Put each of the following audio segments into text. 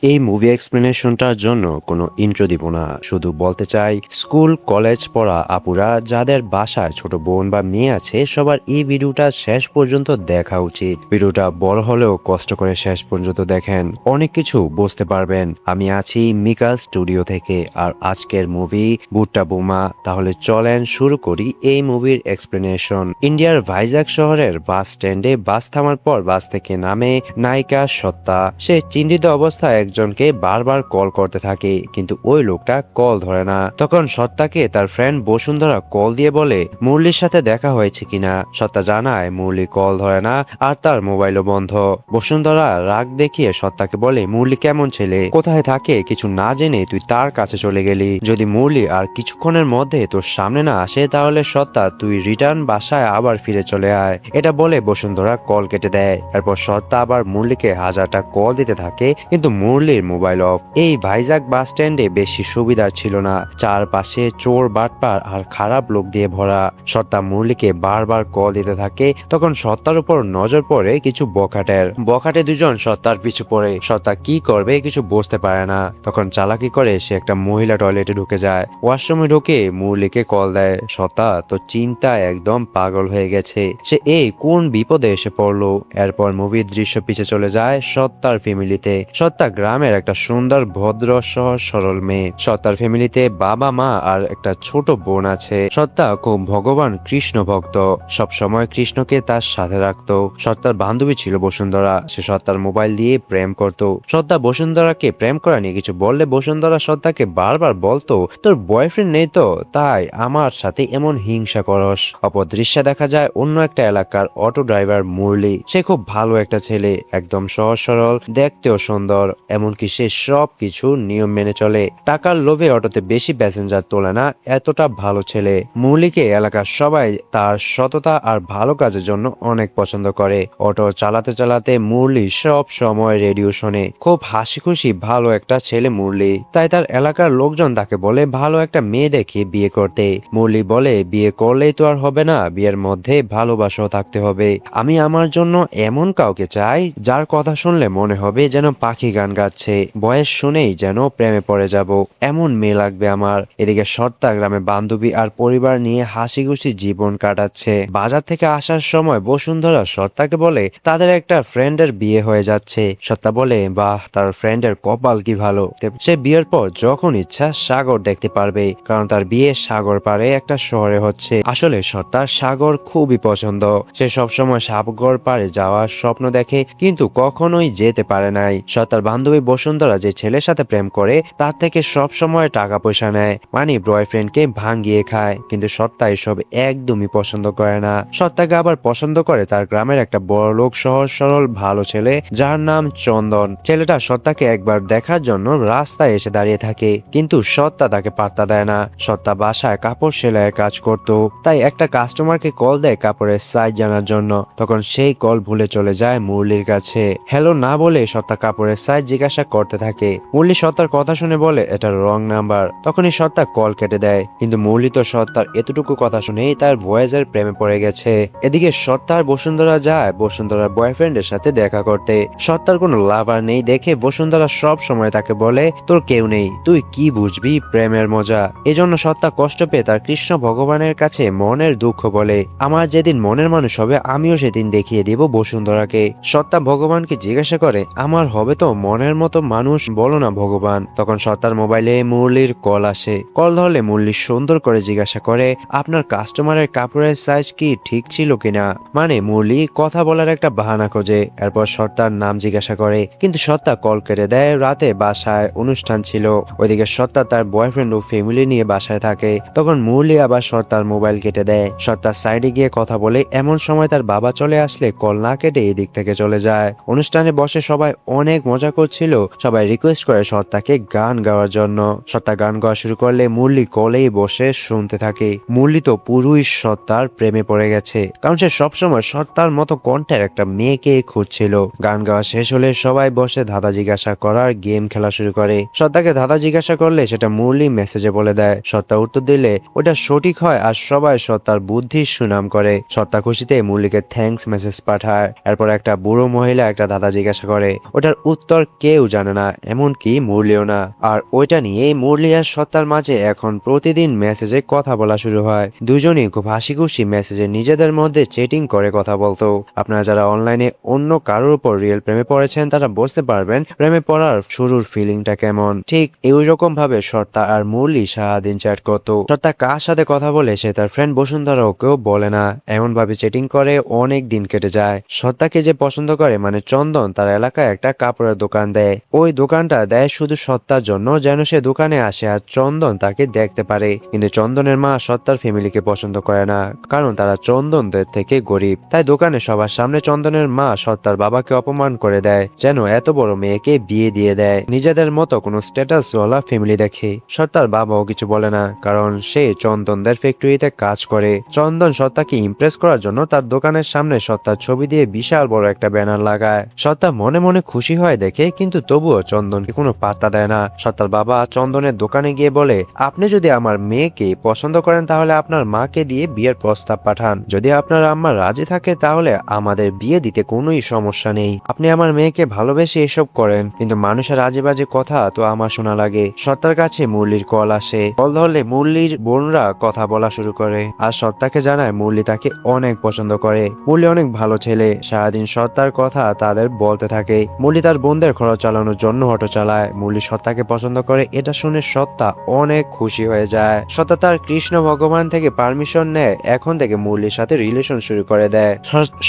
এই মুভি এক্সপ্লেনেশনটার জন্য কোনো ইন্ট্রো দিব না, শুধু বলতে চাই স্কুল কলেজ পড়া আপুরা যাদের বাসায় ছোট বোন বা মেয়ে আছে সবার এই ভিডিওটা শেষ পর্যন্ত দেখা উচিত। ভিডিওটা বড় হলেও কষ্ট করে শেষ পর্যন্ত দেখেন, অনেক কিছু বুঝতে পারবেন। আমি আছি মিকা স্টুডিও থেকে আর আজকের মুভি ভুট্টা বোমা। তাহলে চলেন শুরু করি এই মুভির এক্সপ্লেনেশন। ইন্ডিয়ার ভাইজাগ শহরের বাস স্ট্যান্ডে বাস থামার পর বাস থেকে নামে নায়িকা সত্তা। সে চিন্তিত অবস্থায় একজনকে বারবার কল করতে থাকে, কিন্তু ওই লোকটা কল ধরে না। তখন সত্তাকে তার ফ্রেন্ড বসুন্ধরা কল দিয়ে বলে মুরলির সাথে দেখা হয়েছে কিনা। সত্তা জানায় মুরলি কল ধরে না আর তার মোবাইলও বন্ধ। বসুন্ধরা রাগ দেখিয়ে সত্তাকে বলে মুরলি কেমন ছেলে, কোথায় থাকে কিছু না জেনে তুই তার কাছে চলে গেলি। যদি মুরলি আর কিছুক্ষণের মধ্যে তোর সামনে না আসে তাহলে সত্তা তুই রিটার্ন বাসায় আবার ফিরে চলে আয়। এটা বলে বসুন্ধরা কল কেটে দেয়। এরপর সত্তা আবার মুরলিকে হাজারটা কল দিতে থাকে, কিন্তু মুরলির মোবাইল অফ। এই ভাইজাগ বাস স্ট্যান্ডে বেশি সুবিধা ছিল না, চারপাশে চোর বাটপার আর খারাপ লোক দিয়ে ভরা। সত্তা মুরলিকে বারবার কল দিতে থাকে। তখন সত্তার উপর নজর পড়ে কিছু বখাটে দুজন সত্তার পিছু পড়ে। সত্তা কি করবে কিছু বুঝতে পারে না। তখন চালাকি করে সে একটা মহিলা টয়লেটে ঢুকে যায়। ওয়াশরুমে ঢুকে মুরলিকে কল দেয়। সত্তা তো চিন্তায় একদম পাগল হয়ে গেছে, সে এই কোন বিপদে এসে পড়লো। এরপর মুভির দৃশ্য পিছে চলে যায় সত্তার ফ্যামিলিতে। সত্তা গ্রামের একটা সুন্দর ভদ্র সহজ সরল মেয়ে। সত্তার ফ্যামিলিতে বাবা মা আর একটা ছোট বোন আছে। সত্তা খুব ভগবান কৃষ্ণ ভক্ত, সব সময় কৃষ্ণকে তার সাথে রাখতো। সত্তার বান্ধবী ছিল বসুন্ধরা, সে সত্তার মোবাইল দিয়ে প্রেম করত। সত্তা বসুন্ধরাকে প্রেম করা নিয়ে কিছু বললে বসুন্ধরা সত্তাকে বারবার বলতো তোর বয়ফ্রেন্ড নেই তো তাই আমার সাথে এমন হিংসা করস। অপর দৃশ্যে দেখা যায় অন্য একটা এলাকার অটো ড্রাইভার মুরলি। সে খুব ভালো একটা ছেলে, একদম সহজ সরল, দেখতেও সুন্দর, এমনকি সে সব কিছু নিয়ম মেনে চলে। টাকার লোভে অটোতে বেশি প্যাসেঞ্জার তোলে না, এতটা ভালো ছেলে। মুরলিকে এলাকার সবাই তার সততা আর ভালো কাজের জন্য অনেক পছন্দ করে। অটো চালাতে চালাতে মুরলি সব সময় রেডিও শোনে। খুব হাসি খুশি ভালো একটা ছেলে মুরলি, তাই তার এলাকার লোকজন তাকে বলে ভালো একটা মেয়ে দেখে বিয়ে করতে। মুরলি বলে বিয়ে করলেই তো আর হবে না, বিয়ের মধ্যে ভালোবাসাও থাকতে হবে। আমি আমার জন্য এমন কাউকে চাই যার কথা শুনলে মনে হবে যেন পাখি গান গাচ্ছে, বয়স শুনেই যেন প্রেমে পড়ে যাব, এমন মেয়ে লাগবে আমার। এদিকে সত্তা গ্রামে বান্ধবী আর পরিবার নিয়ে হাসি খুশি জীবন কাটাচ্ছে। বাজার থেকে আসার সময় বসুন্ধরা সত্তাকে বলে তাদের একটা ফ্রেন্ডের বিয়ে হয়ে যাচ্ছে। সত্তা বলে বাহ, তার ফ্রেন্ডের কপাল কি ভালো, সে বিয়ের পর যখন ইচ্ছা সাগর দেখতে পারবে, কারণ তার বিয়ে সাগর পারে একটা শহরে হচ্ছে। আসলে সত্তার সাগর খুবই পছন্দ, সে সবসময় সাগর পারে যাওয়ার স্বপ্ন দেখে কিন্তু কখনোই যেতে পারে নাই। সত্তার বান্ধবী বসুন্ধরা যে ছেলের সাথে প্রেম করে তার থেকে সব সময় টাকা পয়সা নেয়, মানে বয়ফ্রেন্ডকে ভাঙিয়ে খায়, কিন্তু সত্তা এসব একদমই পছন্দ করে না। সত্তাকে আবার পছন্দ করে তার গ্রামের একটা বড় লোক সহজ সরল ভালো ছেলে যার নাম চন্দন। ছেলেটা সত্তাকে একবার দেখার জন্য রাস্তায় এসে দাঁড়িয়ে থাকে, কিন্তু সত্তা তাকে পাত্তা দেয় না। সত্তা বাসায় কাপড় সেলাইয়ের কাজ করত, তাই একটা কাস্টমারকে কল দেয় কাপড়ের সাইজ জানার জন্য। তখন সেই কল ভুলে চলে যায় মুরলির কাছে। হ্যালো না বলে সত্তা কাপড়ের সাইজ জিজ্ঞাসা করতে থাকে। মুরলি সত্তার কথা শুনে বলে এটা রং নাম্বার। তখনই সত্তা কল কেটে দেয়, কিন্তু মুরলি তো সত্তার এতটুকু কথা শুনেই তার ভয়েসের প্রেমে পড়ে গেছে। এদিকে সত্তার বসুন্ধরা যায় বসুন্ধরার বয়ফ্রেন্ডের সাথে দেখা করতে। সত্তার কোনো লাভার নেই দেখে বসুন্ধরা সব সময় তাকে বলে তোর কেউ নেই, তুই কি বুঝবি প্রেমের মজা। এজন্য সত্তা কষ্ট পেয়ে তার কৃষ্ণ ভগবানের কাছে মনের দুঃখ বলে আমার যেদিন মনের মানুষ হবে আমিও সেদিন দেখিয়ে দিব বসুন্ধরাকে। সত্তা ভগবানকে জিজ্ঞাসা করে আমার হবে তো মনের মতো মানুষ, বলো না ভগবান। তখন সত্তার মোবাইলে মুরলির কল আসে। কল ধরলে মুরলি সুন্দর করে জিজ্ঞাসা করে আপনার কাস্টমারের কাপড়ের সাইজ কি ঠিক ছিল কিনা, মানে মুরলি কথা বলার একটা বাহানা খোঁজে। এরপর সত্তার নাম জিজ্ঞাসা করে, কিন্তু সত্তা কল কেটে দেয়। রাতে বাসায় অনুষ্ঠান ছিল, ওইদিকে সত্তা তার বয়ফ্রেন্ড ও ফ্যামিলি নিয়ে বাসায় থাকে। তখন মুরলি আবার সত্তার মোবাইল কেটে দেয়। সত্তার সাইডে গিয়ে কথা বলে, এমন সময় তার বাবা চলে আসলে কল না কেটে এদিক থেকে চলে যায়। অনুষ্ঠানে বসে সবাই অনেক মজা করছিল, সবাই রিকোয়েস্ট করে সত্তাকে গান গাওয়ার জন্য। সত্তা গান গাওয়া শুরু করলে মুরলি কলেই বসে শুনতে থাকে। মুরলি তো পুরোই সত্তার প্রেমে পড়ে গেছে, কারণ সে সবসময় সত্তার মতো কণ্ঠের একটা মেয়েকে খুঁজছিল। গান গাওয়া শেষ হলে সবাই বসে ধাঁধা জিজ্ঞাসা করার গেম খেলা শুরু করে। সত্তাকে ধাঁধা জিজ্ঞাসা করলে সেটা মুরলি মেসেজে বলে দেয়। সত্তা উত্তর দিলে ওটা সঠিক হয় আর সবাই সত্তার বুদ্ধির সুনাম করে। সত্তা খুশিতে মুরলিকে থ্যাঙ্কস মেসেজ পাঠায়। এরপর একটা বুড়ো মহিলা একটা ধাঁধা জিজ্ঞাসা করে, ওটার উত্তর কে কেউ জানে না, এমনকি মুরলিও না। আর ওইটা নিয়ে মুরলি আর সত্তার মাঝে এখন প্রতিদিন মেসেজে কথা বলা শুরু হয়। দুজনই খুব হাসি খুশি মেসেজে নিজেদের মধ্যে চেটিং করে কথা বলতো। আপনারা যারা অনলাইনে অন্য কারোর উপর রিয়েল প্রেমে পড়েছেন তারা বুঝতে পারবেন প্রেমে পড়ার শুরুর ফিলিংটা কেমন। ঠিক এই রকম ভাবে সত্তা আর মুরলি সারাদিন চ্যাট করতো। সত্তা কার সাথে কথা বলে সে তার ফ্রেন্ড বসুন্ধরা ওকেও বলে না, এমন ভাবে চেটিং করে অনেক দিন কেটে যায়। সত্তাকে যে পছন্দ করে মানে চন্দন তার এলাকায় একটা কাপড়ের দোকান দেয়। ওই দোকানটা দেয় শুধু সত্তার জন্য, যেন সে দোকানে আসে আর চন্দন তাকে দেখতে পারে। কিন্তু চন্দনের মা সত্তার ফ্যামিলিকে পছন্দ করে না, কারণ তারা চন্দনদের থেকে গরিব। তাই দোকানে সবার সামনে চন্দনের মা সত্তার বাবাকে অপমান করে দেয়, যেন এত বড় মেয়েকে বিয়ে দিয়ে দেয়। নিজেদের মতো কোনো স্ট্যাটাসওয়ালা ফ্যামিলি দেখে। সত্তার বাবাও কিছু বলে না, কারণ সে চন্দনদের ফ্যাক্টরিতে কাজ করে। চন্দন সত্তাকে ইমপ্রেস করার জন্য তার দোকানের সামনে সত্তার ছবি দিয়ে বিশাল বড় একটা ব্যানার লাগায়। সত্তা মনে মনে খুশি হয় দেখে, কিন্তু তবুও চন্দনকে কোনো পাত্তা দেয় না। সত্তার বাবা চন্দনের দোকানে গিয়ে বলে, আপনি যদি আমার মেয়েকে পছন্দ করেন তাহলে আপনার মাকে দিয়ে বিয়ের প্রস্তাব পাঠান। যদি আপনার আম্মা রাজি থাকে তাহলে আমাদের বিয়ে দিতে কোনোই সমস্যা নেই। আপনি আমার মেয়েকে ভালোবেসে এসব করেন, কিন্তু মানুষের আজে বাজে কথা তো আমার শোনা লাগে। সত্তার কাছে মুরলির কল আসে। কল ধরলে মুরলির বোনরা কথা বলা শুরু করে আর সত্তাকে জানায় মুরলি তাকে অনেক পছন্দ করে। মুরলি অনেক ভালো ছেলে, সারাদিন সত্তার কথা তাদের বলতে থাকে। মুরলি তার বোনদের খরচ চালানোর জন্য অটো চালায়। মুরলি সত্তাকে পছন্দ করে এটা শুনে সত্তা অনেক খুশি হয়ে যায়। সত্তা তার কৃষ্ণ ভগবান থেকে পারমিশন নেয়, এখন থেকে মুরলির সাথে রিলেশন শুরু করে দেয়।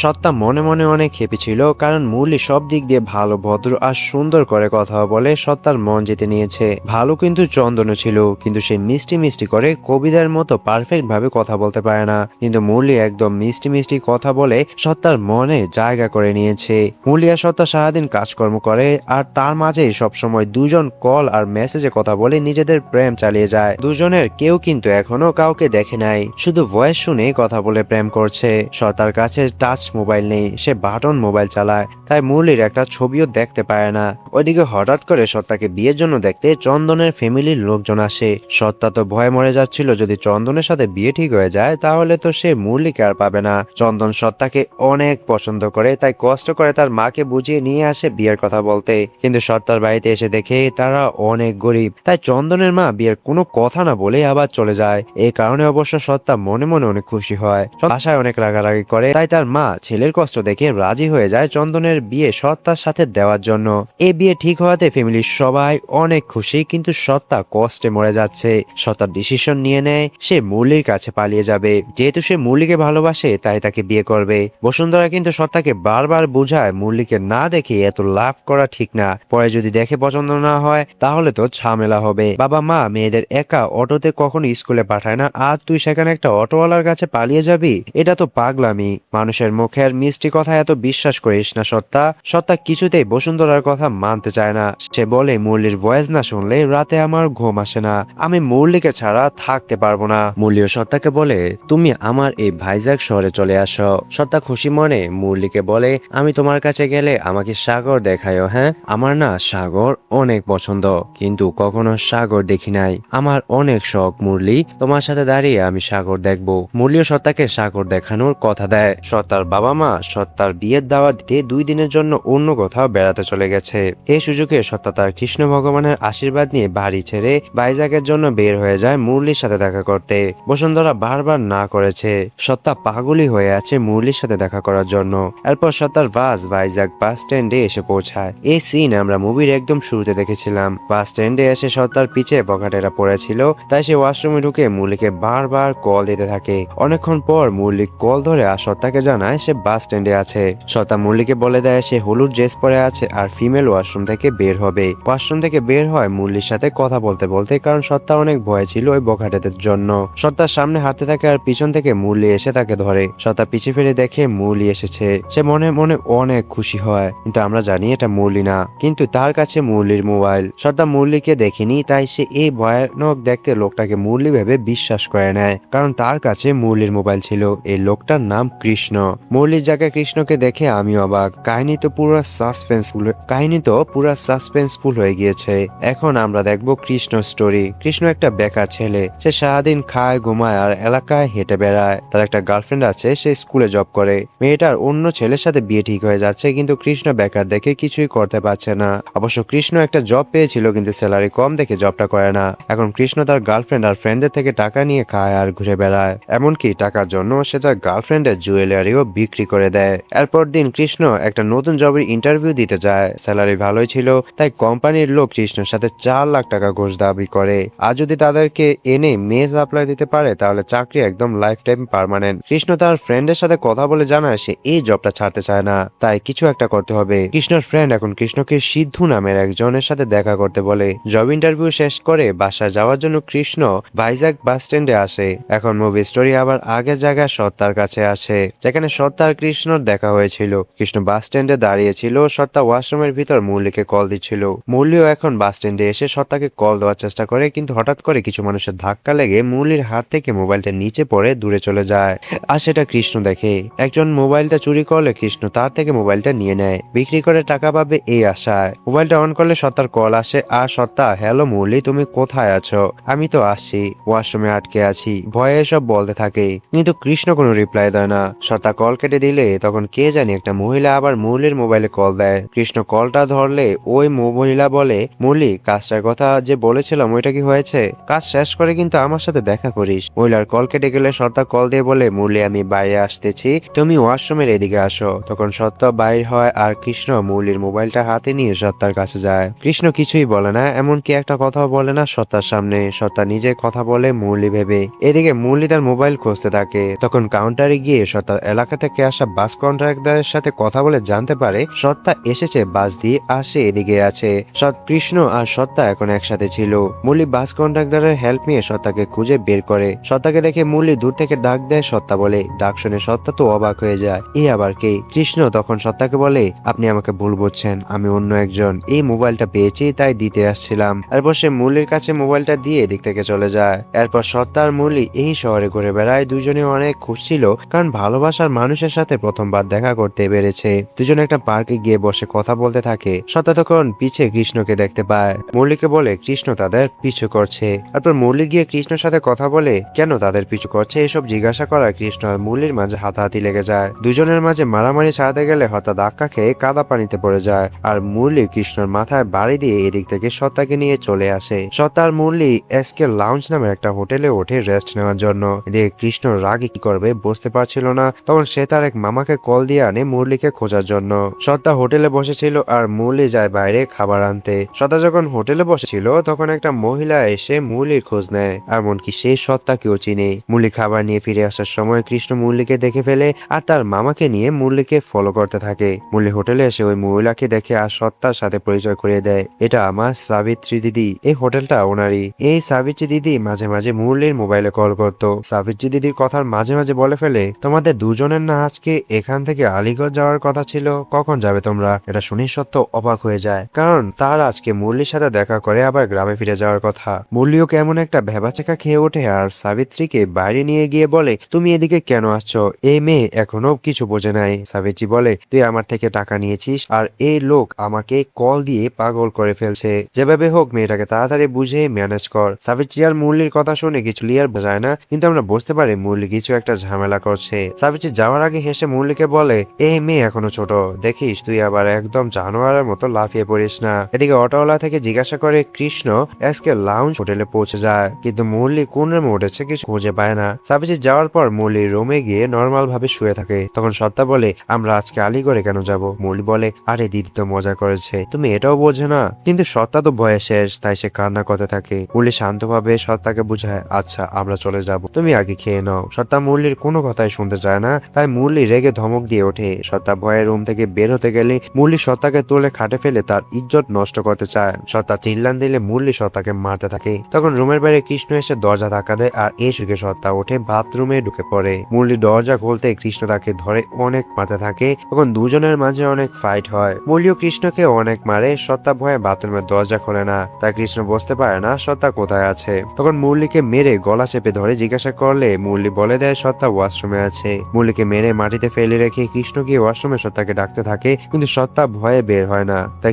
সত্তা মনে মনে অনেক হ্যাপি ছিল, কারণ মুরলি সব দিক দিয়ে ভালো, ভদ্র আর সুন্দর করে কথা বলে সত্তার মন জিতে নিয়েছে। ভালো কিন্তু চন্দনও ছিল, কিন্তু সে মিষ্টি মিষ্টি করে কবিদের মতো পারফেক্ট ভাবে কথা বলতে পারে না। কিন্তু মুরলি একদম মিষ্টি মিষ্টি কথা বলে সত্তার মনে জায়গা করে নিয়েছে। মুরলি আর সত্তা সারাদিন কাজকর্ম করে, আর তার মাঝে সবসময় দুজন কল আর মেসেজে কথা বলে নিজেদের প্রেম চালিয়ে যায়। দুজনের কেউ কিন্তু এখনো কাউকে দেখে নাই, শুধু ভয়েস শুনে কথা বলে প্রেম করছে। সত্তার কাছে টাচ মোবাইল নেই, সে বাটন মোবাইল চালায়, তাই মুরলির একটা ছবিও দেখতে পায় না। ওইদিকে হঠাৎ করে সত্তাকে বিয়ের জন্য দেখতে চন্দনের ফ্যামিলির লোকজন আসে। সত্তা তো ভয়ে মরে যাচ্ছিল, যদি চন্দনের সাথে বিয়ে ঠিক হয়ে যায় তাহলে তো সে মুরলিকে আর পাবে না। চন্দন সত্তাকে অনেক পছন্দ করে, তাই কষ্ট করে তার মাকে বুঝিয়ে নিয়ে আসে বিয়ের কথা বলতে। কিন্তু সত্তার বাড়িতে এসে দেখে তারা অনেক গরিব, তাই চন্দনের মা বিয়ের কোনো কথা না বলে আবার চলে যায়। এই কারণে অবশ্য সত্তা মনে মনে অনেক খুশি হয়, আশায় অনেক রাগারাগি করে। তাই তার মা ছেলের কষ্ট দেখে রাজি হয়ে যায় চন্দনের বিয়ে সত্তার সাথে দেওয়ার জন্য। এই বিয়ে ঠিক হওয়াতে ফ্যামিলির সবাই অনেক খুশি, কিন্তু সত্তা কষ্টে মরে যাচ্ছে। সত্তা ডিসিশন নিয়ে নেয় সে মুরলির কাছে পালিয়ে যাবে। যেহেতু সে মুরলিকে ভালোবাসে তাই তাকে বিয়ে করবে। বসুন্ধরা কিন্তু সত্তাকে বারবার বোঝায় মুরলিকে না দেখে এত লাভ করা ঠিক না, পরে যদি দেখে পছন্দ না হয় তাহলে তো ঝামেলা হবে। বাবা মা মেয়েদের একা অটোতে কখনো স্কুলে পাঠায় না, আর তুই সেখানে একটা অটোওয়ালার কাছে পালিয়ে যাবি, এটা তো পাগলামি। মানুষের মুখের মিষ্টি কথা এত বিশ্বাস করিস না সত্তা। সত্তা কিছুতেই বসুন্ধরার কথা মানতে চায় না। সে বলে, মুরলির ভয়েস না শুনলে রাতে আমার ঘুম আসে না, আমি মুরলিকে ছাড়া থাকতে পারবো না। মুরলিও সত্তাকে বলে, তুমি আমার এই ভাইজাগ শহরে চলে আসো। সত্তা খুশি মনে মুরলিকে বলে, আমি তোমার কাছে গেলে আমাকে সাগর দেখায়ও। হ্যাঁ, আমার না সাগর অনেক পছন্দ, কিন্তু কখনো সাগর দেখি নাই। আমার অনেক শখ মুরলি, তোমার সাথে দাঁড়িয়ে আমি সাগর দেখবো। মুরলিও সত্তাকে সাগর দেখানোর কথা দেয়। সত্তার বাবা মা সত্তার বিয়ের দাওয়াত দিতে 2 দিনের জন্য অন্য কোথাও বেড়াতে চলে গেছে। এই সুযোগে সত্তা তার কৃষ্ণ ভগবানের আশীর্বাদ নিয়ে বাড়ি ছেড়ে ভাইজাগের জন্য বের হয়ে যায় মুরলির সাথে দেখা করতে। বসুন্ধরা বারবার না করেছে, সত্তা পাগলি হয়ে আছে মুরলির সাথে দেখা করার জন্য। এরপর সত্তার বাস ভাইজাগ বাস স্ট্যান্ডে এসে পৌঁছায়। এই সিন আমরা মুভির একদম শুরুতে দেখেছিলাম। বাস স্ট্যান্ডে এসে সত্তার পিছে বখাটেরা পড়েছিল, তাই সে ওয়াশরুমে ঢুকে মুরলিকে বারবার কল দিতে থাকে। অনেকক্ষণ পর মুরলি কল ধরে আর সত্তাকে জানায় সে বাস স্ট্যান্ডে আছে। সত্তা মুরলিকে বলে দেয় সে হলুদ ড্রেস পরে আছে আর ফিমেল ওয়াশরুম থেকে বের হবে। ওয়াশরুম থেকে বের হয় মুরলির সাথে কথা বলতে বলতে, কারণ সত্তা অনেক ভয় ছিল ওই বখাটেদের জন্য। সত্তার সামনে হাঁটতে থাকে আর পিছন থেকে মুরলি এসে তাকে ধরে। সত্তা পিছে ফিরে দেখে মুরলি এসেছে, সে মনে মনে অনেক খুশি হয়, কিন্তু আমরা জানি এটা মুরলি না। কিন্তু তার কাছে মুরলির মোবাইল। সত্তা মুরলিকে দেখেনি, তাই সে এই ভয়ানক দেখতে লোকটাকে মুরলি ভেবে বিশ্বাস করে নেয়, কারণ তার কাছে মুরলির মোবাইল ছিল। এই লোকটার নাম কৃষ্ণ। মুরলির জায়গায় কৃষ্ণকে দেখে আমি অবাক। কাহিনী তো পুরো সাসপেন্সফুল হয়ে গিয়েছে। এখন আমরা দেখবো কৃষ্ণ স্টোরি। কৃষ্ণ একটা বেকার ছেলে, সে সারাদিন খায় ঘুমায় আর এলাকায় হেঁটে বেড়ায়। তার একটা গার্লফ্রেন্ড আছে, সে স্কুলে জব করে। মেয়েটার অন্য ছেলের সাথে বিয়ে ঠিক হয়ে যাচ্ছে, কিন্তু কৃষ্ণ বেকার দেখে কিছুই করতে পারে পাচ্ছে না। অবশ্য কৃষ্ণ একটা জব পেয়েছিল, কিন্তু স্যালারি কম দেখে জবটা করে না। এখন কৃষ্ণ তার গার্লফ্রেন্ড আর ফ্রেন্ডদের থেকে টাকা নিয়ে খায় আর ঘুরে বেড়ায়। এমনকি টাকার জন্য সে তার গার্লফ্রেন্ডের জুয়েলারিও বিক্রি করে দেয়। এরপর দিন কৃষ্ণ একটা নতুন জবের ইন্টারভিউ দিতে যায়। স্যালারি ভালোই ছিল, তাই কোম্পানির লোক কৃষ্ণের সাথে 4 লাখ টাকা ঘুষ দাবি করে। আর যদি তাদেরকে এনে মেয়ে সাপ্লাই দিতে পারে তাহলে চাকরি একদম লাইফ টাইম পার্মানেন্ট। কৃষ্ণ তার ফ্রেন্ডের সাথে কথা বলে জানায় সে এই জবটা ছাড়তে চায় না, তাই কিছু একটা করতে হবে। কৃষ্ণর ফ্রেন্ড এখন কৃষ্ণকে সিদ্ধু নামের একজনের সাথে দেখা করতে বলে। জব ইন্টারভিউ শেষ করে বাসায় যাওয়ার জন্য কৃষ্ণ ভাইজাগ বাস স্ট্যান্ডে আসে। এখন মুভি স্টোরি আবার আগের জায়গায় সত্তার কাছে আসে, যেখানে সত্তা আর কৃষ্ণর দেখা হয়েছিল। কৃষ্ণ বাস স্ট্যান্ডে দাঁড়িয়েছিল, সত্তা ওয়াশরুমের ভিতর মুরলিকে কল দিচ্ছিল। মুরলিও এখন বাস স্ট্যান্ডে এসে সত্তাকে কল দেওয়ার চেষ্টা করে, কিন্তু হঠাৎ করে কিছু মানুষের ধাক্কা লেগে মুরলির হাত থেকে মোবাইলটা নিচে পড়ে দূরে চলে যায়। আর সেটা কৃষ্ণ দেখে। একজন মোবাইলটা চুরি করলে কৃষ্ণ তার থেকে মোবাইলটা নিয়ে নেয়, বিক্রি করে টাকা পাবে এই আশায়। মোবাইলটা অন করলে সত্তার কল আসে। আর সত্তা, হ্যালো মুরলি, তুমি কোথায় আছো? আমি তো আসছি, ওয়াশরুমে আটকে আছি, ভয়ে এসব বলতে থাকে। কিন্তু কৃষ্ণ কোনো রিপ্লাই দেয় না। সত্তা কল কেটে দিলে তখন কে জানি একটা মহিলা আবার মুরলির মোবাইলে কল দেয়। কৃষ্ণ কলটা ধরলে ওই মহিলা বলে, মুরলি, কাজটার কথা যে বলেছিলাম ওইটা কি হয়েছে? কাজ শেষ করে কিন্তু আমার সাথে দেখা করিস। মহিলার কল কেটে গেলে সত্তা কল দিয়ে বলে, মুরলি, আমি বাইরে আসতেছি, তুমি ওয়াশরুমের এদিকে আসো। তখন সত্তা বাইর হয় আর কৃষ্ণ মুরলির মোবাইলটা হাতে নিয়ে সত্তার কাছে যায়। কৃষ্ণ কিছুই বলে না, এমনকি একটা কথাও বলে না সত্তার সামনে। সত্তা নিজে কথা বলে মুরলি ভেবে। এদিকে মুরলি তার মোবাইল খুঁজতে থাকে। তখন কাউন্টারে গিয়ে সত্তার এলাকা থেকে আসা বাস কন্ট্রাক্টরের সাথে কথা বলে জানতে পারে সত্তা এসেছে বাস দিয়ে, আসে এদিকে আছে। কৃষ্ণ আর সত্তা এখন একসাথে ছিল। মুরলি বাস কন্ট্রাক্টরের হেল্প নিয়ে সত্তাকে খুঁজে বের করে। সত্তাকে দেখে মুরলি দূর থেকে ডাক দেয়। সত্তা বলে, ডাক শুনে সত্তা তো অবাক হয়ে যায়, এ আবার কে? কৃষ্ণ তখন সত্তাকে বলে, আপনি আমাকে ভুল বুঝছেন, আমি অন্য একজন। এই মোবাইলটা পেয়েছি তাই দিতে আসছিলাম। এরপর সে মুরলির কাছে মোবাইলটা দিয়ে এদিক থেকে চলে যায়। এরপর সত্তা আর মুরলি এই শহরে ঘুরে বেড়ায়। দুজনে অনেক খুশি ছিল, কারণ ভালোবাসার মানুষের সাথে প্রথমবার দেখা করতে পেরেছে। দুজনে একটা পার্কে গিয়ে বসে কথা বলতে থাকে। সত্তা তখন পিছে কৃষ্ণকে দেখতে পায়। মুরলিকে বলে কৃষ্ণ তাদের পিছু করছে। তারপর মুরলি গিয়ে কৃষ্ণের সাথে কথা বলে কেন তাদের পিছু করছে এসব জিজ্ঞাসা করা কৃষ্ণ আর মুরলির মাঝে হাতাহাতি লেগে যায়। দুজনের মাঝে মারামারি ছাড়াতে গেলে হঠাৎ ধাক্কা খেয়ে কাদা পানিতে পড়ে যায়। আর মুরলি কৃষ্ণর মাথায় বাড়ি দিয়ে এদিক থেকে সত্তাকে নিয়ে চলে আসে। সত্তা আর মুরলি এসকে লাউঞ্জ নামের একটা হোটেলে ওঠে রেস্ট নেওয়ার জন্য। এদিকে কৃষ্ণ রাগে কি করবে বুঝতে পারছিল না। তখন সে তার এক মামাকে কল দিয়ে আনে মুরলিকে খোঁজার জন্য। সত্তা হোটেলে বসেছিল আর মুরলি যায় বাইরে খাবার আনতে। সত্তা যখন হোটেলে বসেছিল তখন একটা মহিলা এসে মুরলির খোঁজ নেয়, এমনকি সেই সত্তাকেও চিনে। মুরলি খাবার নিয়ে ফিরে আসার সময় কৃষ্ণ মুরলিকে দেখে ফেলে আর তার মামাকে নিয়ে মুরলিকে ফলো করতে থাকে। মুরলি হোটেলে এসে ওই মহিলাকে দেখে আর সত্তার সাথে পরিচয় করিয়ে দেয়, এটা আমার সাবিত্রী দিদি, এই হোটেলটা ওনারই। এই সাবিত্রী দিদি মাঝে মাঝে মুরলির মোবাইলে কল করতো। সাবিত্রী দিদির কথার মাঝে মাঝে বলে ফেলে, তোমাদের দুজনের না আজকে এখান থেকে আলিগড় যাওয়ার কথা ছিল, কখন যাবে তোমরা? এটা শুনে সত্য অবাক হয়ে যায়, কারণ তার আজকে মুরলির সাথে দেখা করে আবার গ্রামে ফিরে যাওয়ার কথা। মুরলিও কেমন একটা ভেবাচেকা খেয়ে ওঠে আর সাবিত্রীকে বাইরে নিয়ে গিয়ে বলে, তুমি এদিকে কেন আসছো? এই মেয়ে এখনো কিছু বোঝে নাই। সাবিত্রী বলে, তুই আমার থেকে টাকা নিয়েছিস আর এই লোক আমাকে কল দিয়ে পাগল করে ফেলছে, যেভাবে হোক মেয়েটাকে তাড়াতাড়ি বুঝে ম্যানেজ কর। সাবিত্রী আর মুরলির কথা শুনে কিছু ক্লিয়ার বোঝায় না, কিন্তু আমরা বুঝতে পারি মুরলি কিছু একটা ঝামেলা করছে। সাবিত্রী যাওয়ার আগে হেসে মুরলিকে বলে, এই মেয়ে এখনো ছোট, দেখিস তুই আবার একদম জানোয়ারের মতো লাফিয়ে পড়িস না। এদিকে অটোওয়ালা থেকে জিজ্ঞাসা করে কৃষ্ণ এসকে লাউঞ্জ হোটেলে পৌঁছে যায়, কিন্তু মুরলি কোন রুমে উঠেছে কিছু খুঁজে পায় না। সাবিত্রী যাওয়ার পর মুরলি রুমে গিয়ে নর্মাল ভাবে শুয়ে থাকে। তখন সত্তা বলে, আমরা আজকে আলিগড়ে কেন যাব? মুরলি বলে, আরে দিদি তো মজা করেছে, তুমি এটাও বোঝে না? কিন্তু সত্তা তো ভয়ে শেষ, তাই সে কান্না করতে থাকে। মুরলি শান্তভাবে সত্তাকে বুঝায়, আচ্ছা আমরা চলে যাব, তুমি আগে খেয়ে নাও। সত্তা মুরলির কোনো কথাই শুনতে চায় না, তাই মুরলি রেগে ধমক দিয়ে ওঠে। সত্তা ভয়ে রুম থেকে বের হতে গেলে মুরলি সত্তাকে তুলে খাটে ফেলে তার ইজ্জত নষ্ট করতে চায়। সত্তা চিল্লান দিলে মুরলি সত্তাকে মারতে থাকে। তখন রুমের বাইরে কৃষ্ণ এসে দরজা ধাক্কা দেয় আর এই সুখে সত্তা উঠে বাথরুমে ঢুকে পড়ে। মুরলি দরজা খুলতে কৃষ্ণ তাকে ধরে অনেক মারতে থাকে। তখন দুজনের মাঝে অনেক ফাইট হয়। মুরলিও কৃষ্ণকে অনেক মারে। সত্তা ভয়ে বাথরুমের দরজা খোলে না, তাই কৃষ্ণ বুঝতে পারে না সত্তা কোথায় আছে। তখন মুরলিকে মেরে গলা চেপে ধরে জিজ্ঞাসা করলে মুরলি বলে দেয় সত্তা ওয়াশরুমে আছে। মুরলিকে মেরে মাটিতে ফেলে রেখে কৃষ্ণ গিয়ে ওয়াশরুমে সত্তাকে ডাকতে থাকে, কিন্তু সত্তা ভয়ে বের হয় না। তাই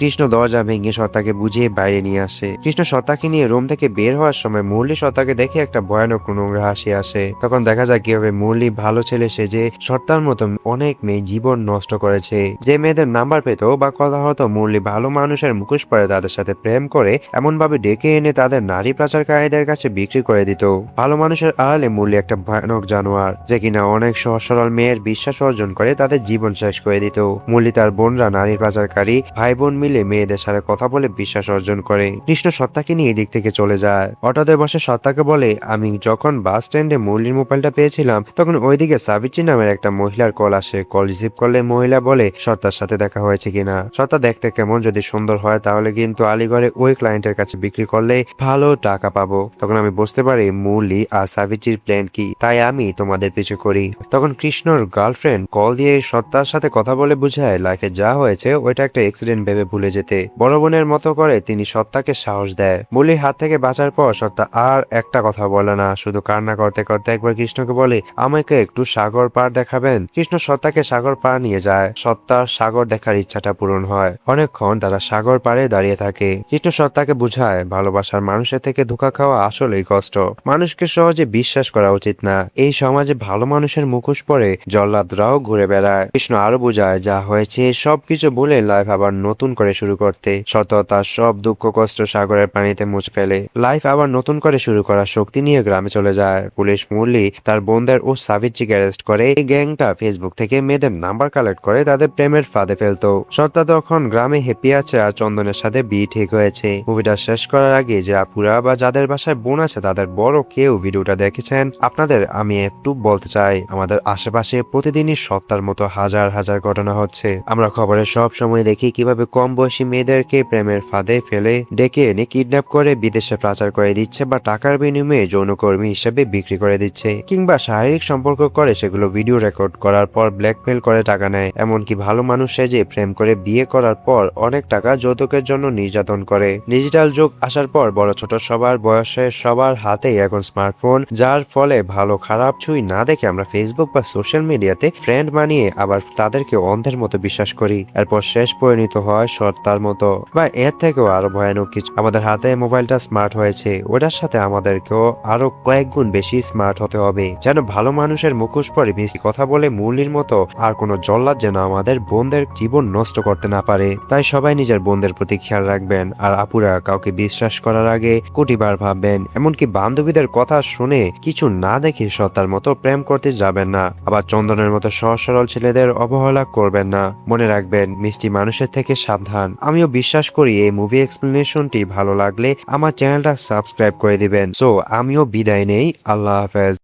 কৃষ্ণ দরজা ভেঙে সত্তাকে বুঝিয়ে বাইরে নিয়ে আসে। কৃষ্ণ সত্তাকে নিয়ে রুম থেকে বের হওয়ার সময় মুরলি সত্তাকে দেখে একটা ভয়ানক নোংরা হাসি আসে। তখন দেখা যায় কিভাবে মুরলি ভালো ছেলে সেজে সত্তার মতো অনেক মেয়ে জীবন নষ্ট করেছে। যে মেয়েদের নাম্বার নাম্বার পেত বা কথা হতো, মুরলি ভালো মানুষের মুখোশ পরে তাদের সাথে প্রেম করে এমন ভাবে ডেকে এনে তাদের নারী পাচারকারীদের কাছে বিক্রি করে দিত। ভালো মানুষের আড়ালে মুরলি একটা ভয়ানক জানোয়ার, যে কিনা অনেক সহজ সরল মেয়ের বিশ্বাস অর্জন করে তাদের জীবন শেষ করে দিত। মুরলি তার বোনরা নারী পাচারকারী, ভাই বোন মিলে মেয়েদের সাথে কথা বলে বিশ্বাস অর্জন করে। কৃষ্ণ সত্তাকে নিয়ে এদিক থেকে চলে যায়। অটোতে বসে সত্তাকে বলে, আমি যখন বাস স্ট্যান্ডে মুরলির মোবাইলটা পেয়েছিলাম তখন ওইদিকে সাবিত্রী নামের একটা মহিলার কল আসে। কল রিসিভ করলে মহিলা বলে সত্তার সাথে দেখা হয়েছে কিনা। সত্তা দেখতে কেমন, যদি সুন্দর হয় তাহলে কিন্তু আলিগড়ে ওই ক্লায়েন্টের কাছে বিক্রি করলে ভালো টাকা পাবো। তখন আমি বুঝতে পারি মুরলি আর সাবিত্রীর প্ল্যান কি, তাই আমি তোমাদের পিছু করি। তখন কৃষ্ণর গার্লফ্রেন্ড কল দিয়ে সত্তার সাথে কথা বলে বুঝায় লাইফে যা হয়েছে ওইটা একটা অ্যাক্সিডেন্ট ভেবে ভুলে যেতে। বড় বোনের মতো করে তিনি সত্তাকে সাহস দেয়। মুরলির হাত থেকে বাঁচার পর সত্তা আর একটা কথা বলে না, শুধু কান্না করতে করতে একবার কৃষ্ণকে বলে, আমাকে একটু সাগর পার দেখাবেন। কৃষ্ণ সত্তাকে সাগর পার নিয়ে যায়। সত্তার সাগর দেখার ইচ্ছাটা পূরণ হয়। অনেকক্ষণ তারা সাগর পাড়ে দাঁড়িয়ে থাকে। কৃষ্ণ সত্তাকে বুঝায় ভালোবাসার মানুষের থেকে ধোঁকা খাওয়া আসলেই কষ্ট, মানুষকে সহজে বিশ্বাস করা উচিত না। এই সমাজে ভালো মানুষের মুখোশ পরে জল্লাদরাও ঘুরে বেড়ায়। কৃষ্ণ আরো বুঝায় যা হয়েছে সবকিছু ভুলে লাইফ আবার নতুন করে শুরু করতে। সত্য তার সব দুঃখ কষ্ট সাগরের পানিতে মুছে ফেলে লাইফ আবার নতুন করে শুরু করার শক্তি নিয়ে গ্রামে চলে যায়। পুলিশ মুরলি তার বোনদের ও সাবিত্রীকে অ্যারেস্ট করে। এই গ্যাংটা ফেসবুক থেকে মেয়েদের নাম্বার কালেক্ট করে তাদের প্রেমের ফাঁদে ফেলতো। সত্তা তখন গ্রামে হ্যাপি আছে আর চন্দনের সাথে বিয়ে ঠিক হয়েছে। মুভিটা শেষ করার আগে যে আপুরা বা যাদের বাসায় বোন আছে তাদের বড় কেউ ভিডিওটা দেখেছেন, আপনাদের আমি একটু বলতে চাই, আমাদের আশেপাশে প্রতিদিনই সত্তার মতো হাজার হাজার ঘটনা হচ্ছে। আমরা খবরে সব সময় দেখি কিভাবে কম বয়সী মেয়েদেরকে প্রেমের ফাঁদে ফেলে ডেকে এনে কিডন্যাপ করে বিদেশে পাচার করে দিচ্ছে বা টাকার বিনিময়ে যৌনকর্মী হিসেবে বিক্রি করে দিচ্ছে, কিংবা শারীরিক সম্পর্ক করে সেগুলো ভিডিও রেকর্ড করার পর ব্ল্যাকমেল করে টাকা নেয়। এমনকি ভালো মানুষ সেজে প্রেম করে বিয়ে করার পর অনেক টাকা যৌতুকের জন্য নির্যাতন করে। ডিজিটাল যুগ আসার পর বড় ছোট সবার বয়সে সবার হাতেই এখন স্মার্টফোন, যার ফলে ভালো খারাপ ছুঁই না দেখে আমরা ফেসবুক বা সোশ্যাল মিডিয়াতে ফ্রেন্ড বানিয়ে আবার তাদেরকে অন্ধের মতো বিশ্বাস করি। এরপর শেষ পরিণত হয় সত্তার মতো বা এর থেকেও আরো ভয়ানক কিছু। আমাদের হাতে মোবাইলটা স্মার্ট হয়েছে, ওটার সাথে আমাদেরকেও আরো কয়েক গুণ বেশি স্মার্ট হতে হবে, যেন ভালো মানুষের মুখোশ পরে বেশি কথা বলে মুরলির মতো আর কোনো জল্লাদ যেন আমাদের বোনদের জীবন নষ্ট করতে না পারে। তাই সবাই নিজের বোনদের প্রতি খেয়াল রাখবেন, আর আপুরা কাউকে বিশ্বাস করার আগে কোটিবার ভাববেন। এমনকি বান্ধবীদের কথা শুনে কিছু না দেখে সত্তার মতো প্রেম করতে যাবেন না। আবার চন্দনের মতো সহজ সরল ছেলেদের অবহেলা করবেন না। মনে রাখবেন, মিষ্টি মানুষের থেকে সাবধান। আমিও বিশ্বাস করি এই মুভি এক্সপ্লেনেশনটি ভালো লাগলে আমার চ্যানেলটা সাবস্ক্রাইব করে দিবেন। সো আমিও বিদায় নেই, আল্লাহ হাফেজ।